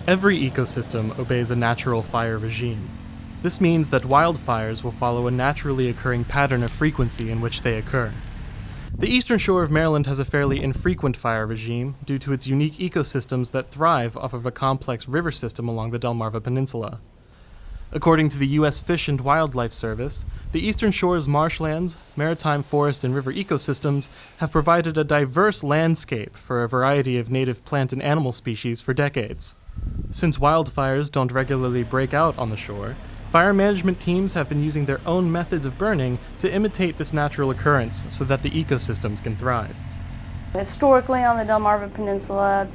Every ecosystem obeys a natural fire regime. This means that wildfires will follow a naturally occurring pattern of frequency in which they occur. The eastern shore of Maryland has a fairly infrequent fire regime due to its unique ecosystems that thrive off of a complex river system along the Delmarva Peninsula. According to the U.S. Fish and Wildlife Service, the eastern shore's marshlands, maritime forest, and river ecosystems have provided a diverse landscape for a variety of native plant and animal species for decades. Since wildfires don't regularly break out on the shore, fire management teams have been using their own methods of burning to imitate this natural occurrence so that the ecosystems can thrive. Historically on the Delmarva Peninsula,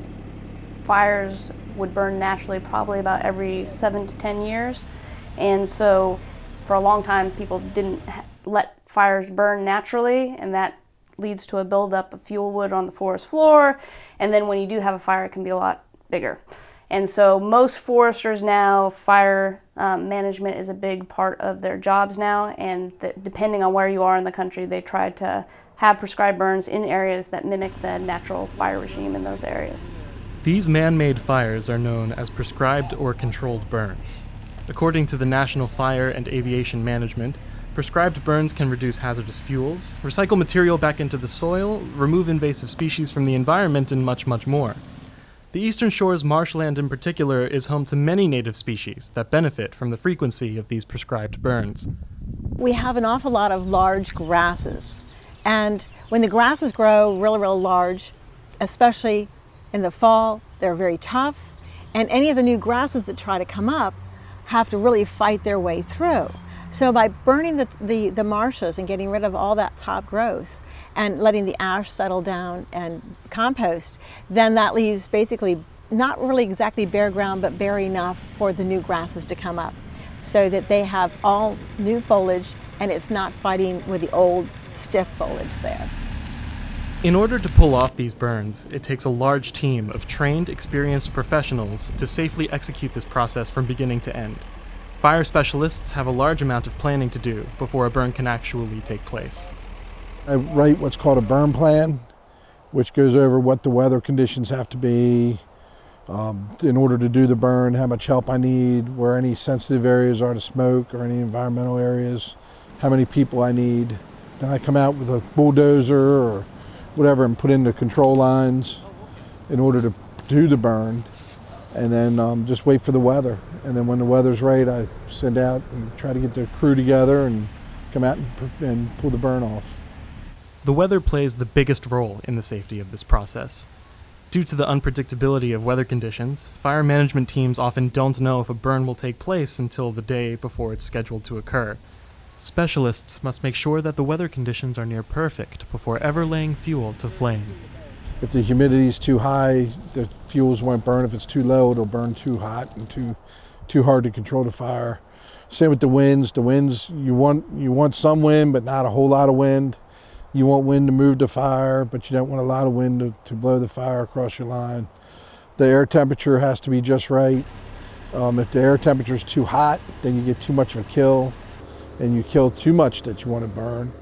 fires would burn naturally probably about every 7 to 10 years. And so for a long time people didn't let fires burn naturally, and that leads to a buildup of fuel wood on the forest floor. And then when you do have a fire, it can be a lot bigger. And so most foresters now, fire management is a big part of their jobs now, and depending on where you are in the country, they try to have prescribed burns in areas that mimic the natural fire regime in those areas. These man-made fires are known as prescribed or controlled burns. According to the National Fire and Aviation Management, prescribed burns can reduce hazardous fuels, recycle material back into the soil, remove invasive species from the environment, and much, much more. The eastern shore's marshland in particular is home to many native species that benefit from the frequency of these prescribed burns. We have an awful lot of large grasses, and when the grasses grow real large, especially in the fall, they're very tough, and any of the new grasses that try to come up have to really fight their way through. So by burning the marshes and getting rid of all that top growth, and letting the ash settle down and compost, then that leaves basically not really exactly bare ground, but bare enough for the new grasses to come up so that they have all new foliage and it's not fighting with the old stiff foliage there. In order to pull off these burns, it takes a large team of trained, experienced professionals to safely execute this process from beginning to end. Fire specialists have a large amount of planning to do before a burn can actually take place. I write what's called a burn plan, which goes over what the weather conditions have to be in order to do the burn, how much help I need, where any sensitive areas are to smoke or any environmental areas, how many people I need. Then I come out with a bulldozer or whatever and put in the control lines in order to do the burn, and then just wait for the weather. And then when the weather's right, I send out and try to get the crew together and come out and pull the burn off. The weather plays the biggest role in the safety of this process. Due to the unpredictability of weather conditions, fire management teams often don't know if a burn will take place until the day before it's scheduled to occur. Specialists must make sure that the weather conditions are near perfect before ever laying fuel to flame. If the humidity is too high, the fuels won't burn. If it's too low, it'll burn too hot and too hard to control the fire. Same with the winds. The winds, you want some wind, but not a whole lot of wind. You want wind to move the fire, but you don't want a lot of wind to blow the fire across your line. The air temperature has to be just right. If the air temperature is too hot, then you get too much of a kill, and you kill too much that you want to burn.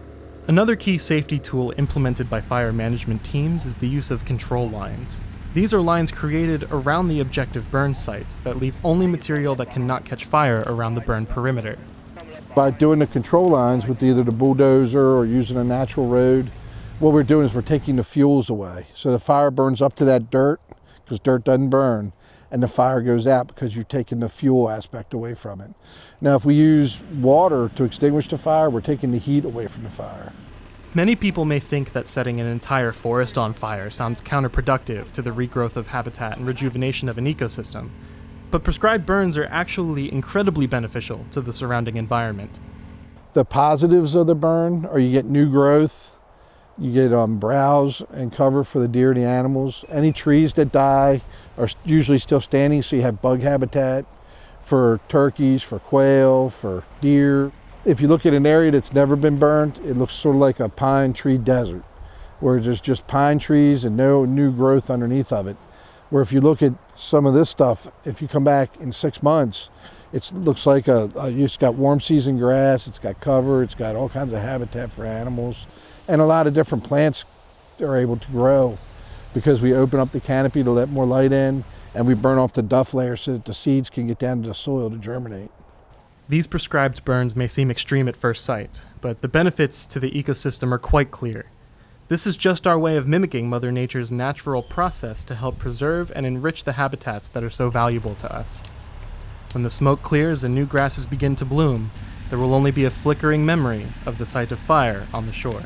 Another key safety tool implemented by fire management teams is the use of control lines. These are lines created around the objective burn site that leave only material that cannot catch fire around the burn perimeter. By doing the control lines with either the bulldozer or using a natural road, what we're doing is we're taking the fuels away. So the fire burns up to that dirt, because dirt doesn't burn, and the fire goes out because you're taking the fuel aspect away from it. Now, if we use water to extinguish the fire, we're taking the heat away from the fire. Many people may think that setting an entire forest on fire sounds counterproductive to the regrowth of habitat and rejuvenation of an ecosystem. But prescribed burns are actually incredibly beneficial to the surrounding environment. The positives of the burn are you get new growth, you get browse and cover for the deer and the animals. Any trees that die are usually still standing, so you have bug habitat for turkeys, for quail, for deer. If you look at an area that's never been burned, it looks sort of like a pine tree desert, where there's just pine trees and no new growth underneath of it. Where if you look at some of this stuff, if you come back in 6 months, it looks like it's got warm season grass, it's got cover, it's got all kinds of habitat for animals, and a lot of different plants are able to grow because we open up the canopy to let more light in, and we burn off the duff layer so that the seeds can get down to the soil to germinate. These prescribed burns may seem extreme at first sight, but the benefits to the ecosystem are quite clear. This is just our way of mimicking Mother Nature's natural process to help preserve and enrich the habitats that are so valuable to us. When the smoke clears and new grasses begin to bloom, there will only be a flickering memory of the sight of fire on the shore.